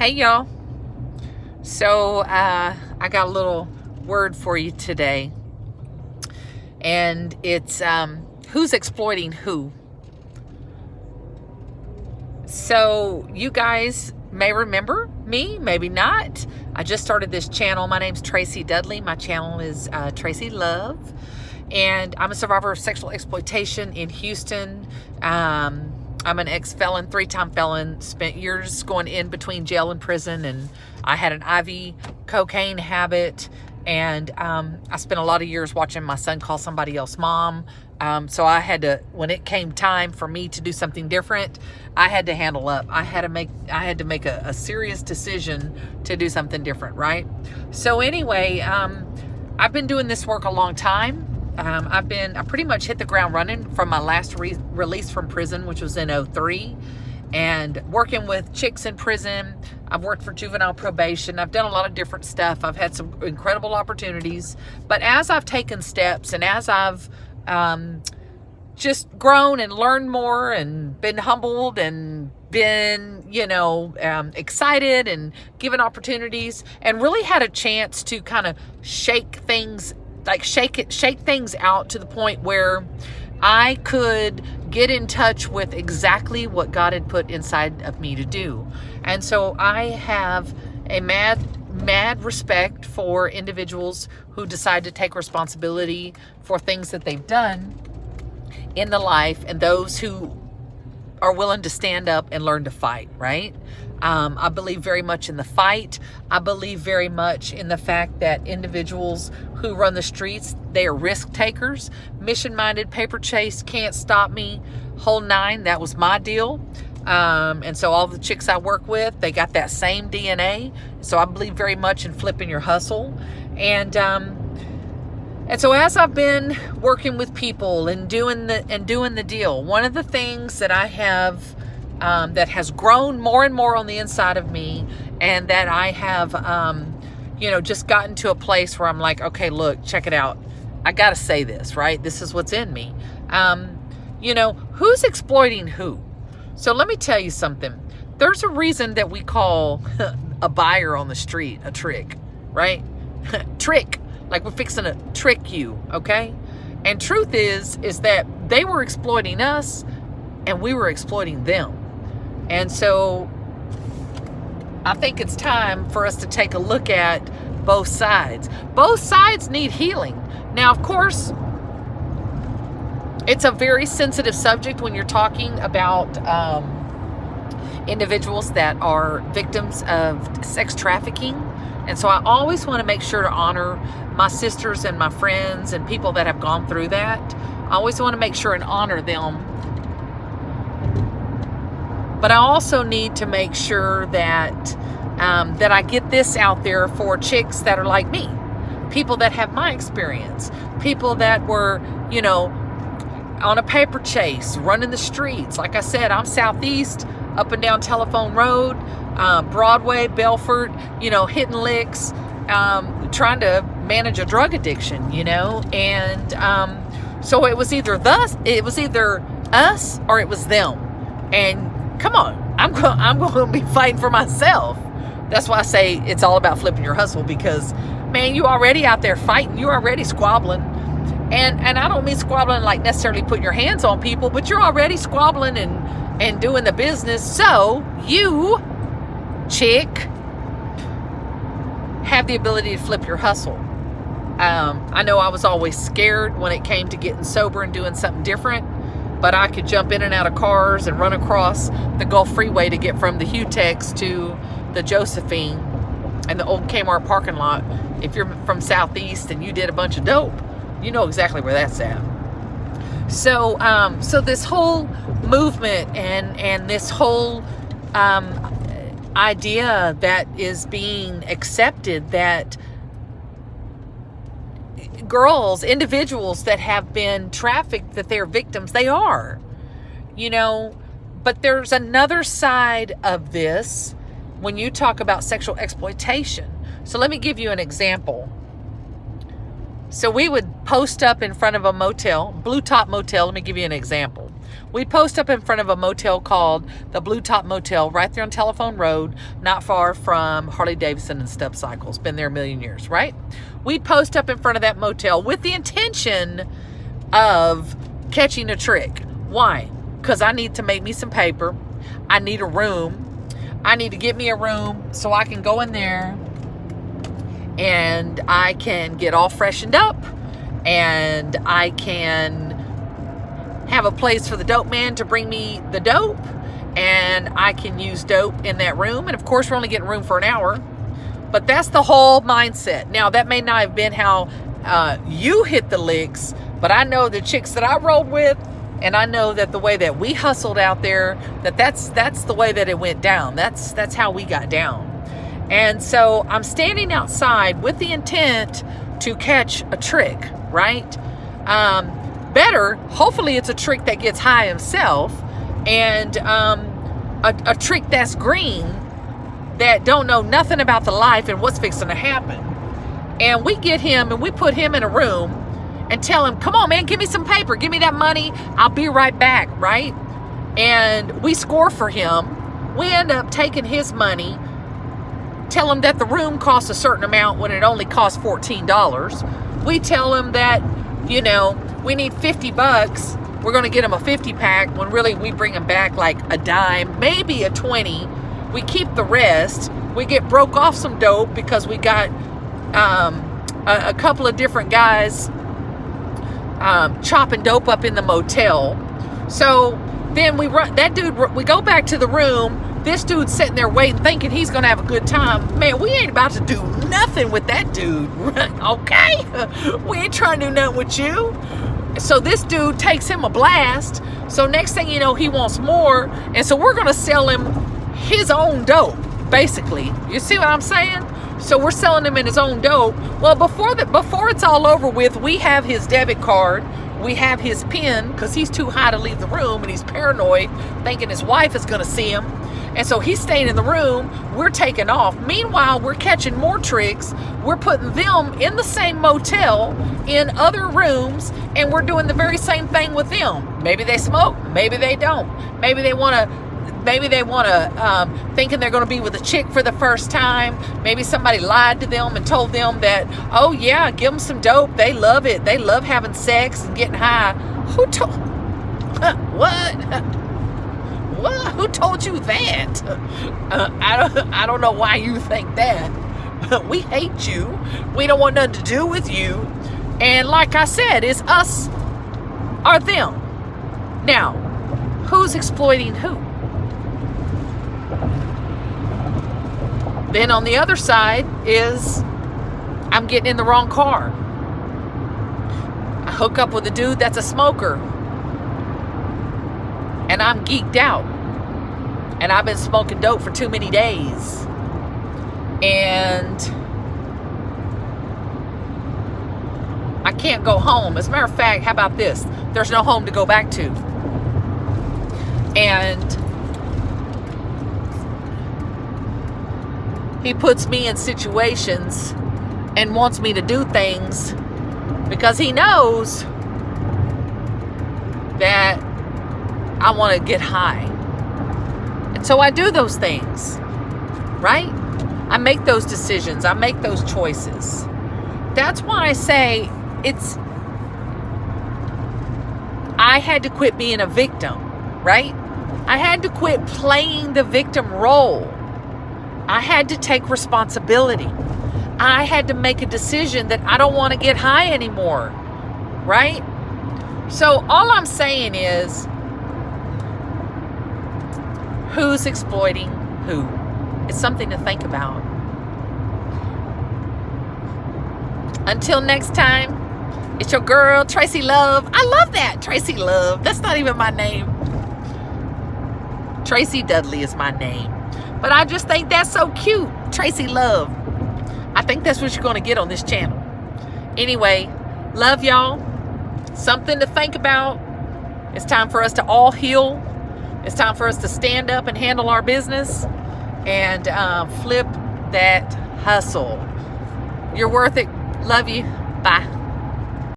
Hey y'all. So I got a little word for you today, and it's who's exploiting who. So you guys may remember me, maybe not. I just started this channel. My name's Tracy Dudley. My channel is Tracy Love, and I'm a survivor of sexual exploitation in Houston. I'm an ex-felon, 3-time felon, spent years going in between jail and prison, and I had an IV cocaine habit, and I spent a lot of years watching my son call somebody else mom. So I had to, when it came time for me to do something different, I had to handle up. I had to make a serious decision to do something different, right? So anyway, I've been doing this work a long time. I pretty much hit the ground running from my last release from prison, which was in 2003, and working with chicks in prison. I've worked for juvenile probation. I've done a lot of different stuff. I've had some incredible opportunities, but as I've taken steps and as I've just grown and learned more and been humbled and been, excited and given opportunities and really had a chance to kind of shake things out to the point where I could get in touch with exactly what God had put inside of me to do. And so I have a mad respect for individuals who decide to take responsibility for things that they've done in the life, and those who are willing to stand up and learn to fight, right? I believe very much in the fight. I believe very much in the fact that individuals who run the streets, they are risk takers, mission-minded, paper chase, can't stop me, whole nine. That was my deal. And so all the chicks I work with, they got that same DNA. So I believe very much in flipping your hustle. And so as I've been working with people and doing the deal, one of the things that I have that has grown more and more on the inside of me, and that I have, just gotten to a place where I'm like, okay, look, check it out. I got to say this, right? This is what's in me. Who's exploiting who? So let me tell you something. There's a reason that we call a buyer on the street a trick, right? Trick, like we're fixing to trick you, okay? And truth is that they were exploiting us and we were exploiting them. And so I think it's time for us to take a look at both sides. Both sides need healing. Now, of course, it's a very sensitive subject when you're talking about individuals that are victims of sex trafficking. And so I always want to make sure to honor my sisters and my friends and people that have gone through that. I always want to make sure and honor them. But I also need to make sure that that I get this out there for chicks that are like me, people that have my experience, people that were, on a paper chase, running the streets. Like I said, I'm Southeast, up and down Telephone Road, Broadway, Belfort, hitting licks, trying to manage a drug addiction, and so it was either us or it was them. And come on, I'm going to be fighting for myself. That's why I say it's all about flipping your hustle, because, man, you already out there fighting. You're already squabbling. And I don't mean squabbling like necessarily putting your hands on people, but you're already squabbling and doing the business. So you, chick, have the ability to flip your hustle. I know I was always scared when it came to getting sober and doing something different, but I could jump in and out of cars and run across the Gulf Freeway to get from the Hutex to the Josephine and the old Kmart parking lot. If you're from Southeast and you did a bunch of dope, you know exactly where that's at. So, so this whole movement and this whole idea that is being accepted, that girls, individuals that have been trafficked, that they're victims, they are, but there's another side of this when you talk about sexual exploitation. So let me give you an example. So we would post up in front of a motel, Blue Top Motel. Let me give you an example. We'd post up in front of a motel called the Blue Top Motel right there on Telephone Road, not far from Harley Davidson and Stub Cycles. Been there a million years, right? We'd post up in front of that motel with the intention of catching a trick. Why? Because I need to make me some paper. I need a room. I need to get me a room so I can go in there and I can get all freshened up and I can have a place for the dope man to bring me the dope, and I can use dope in that room. And of course, we're only getting room for an hour, but that's the whole mindset. Now, that may not have been how you hit the licks, but I know the chicks that I rolled with, and I know that the way that we hustled out there, that's the way that it went down. That's how we got down. And so I'm standing outside with the intent to catch a trick, right? Better, hopefully it's a trick that gets high himself, and a trick that's green, that don't know nothing about the life and what's fixing to happen. And we get him and we put him in a room and tell him, come on, man, give me some paper, give me that money, I'll be right back, right? And we score for him. We end up taking his money, tell him that the room costs a certain amount when it only costs $14. We tell him that, you know, we need $50. We're going to get him a 50 pack when really we bring him back like a dime, maybe a 20. We keep the rest. We get broke off some dope because we got a couple of different guys chopping dope up in the motel. So then we go back to the room. This dude's sitting there waiting, thinking he's going to have a good time. Man, we ain't about to do nothing with that dude, okay? We ain't trying to do nothing with you. So this dude takes him a blast. So next thing you know, he wants more. And so we're going to sell him his own dope, basically. You see what I'm saying? So we're selling him in his own dope. Well, before it's all over with, we have his debit card. We have his PIN because he's too high to leave the room and he's paranoid, thinking his wife is going to see him. And so he's staying in the room. We're taking off. Meanwhile, we're catching more tricks. We're putting them in the same motel, in other rooms, and we're doing the very same thing with them. Maybe they smoke. Maybe they don't. Maybe they want to, thinking they're going to be with a chick for the first time. Maybe somebody lied to them and told them that, oh yeah, give them some dope. They love it. They love having sex and getting high. Who told? What? What? Who told you that? I don't know why you think that. We hate you. We don't want nothing to do with you. And like I said, it's us or them. Now, who's exploiting who? Then on the other side is I'm getting in the wrong car. I hook up with a dude that's a smoker. And I'm geeked out. And I've been smoking dope for too many days. And I can't go home. As a matter of fact, how about this? There's no home to go back to. And he puts me in situations and wants me to do things because he knows that I want to get high. And so I do those things, right? I make those decisions. I make those choices. That's why I say I had to quit being a victim, right? I had to quit playing the victim role. I had to take responsibility. I had to make a decision that I don't want to get high anymore, right? So all I'm saying is, who's exploiting who? It's something to think about. Until next time, it's your girl, Tracy Love. I love that, Tracy Love. That's not even my name. Tracy Dudley is my name. But I just think that's so cute, Tracy Love. I think that's what you're going to get on this channel. Anyway, love y'all. Something to think about. It's time for us to all heal. It's time for us to stand up and handle our business and flip that hustle. You're worth it. Love you. Bye.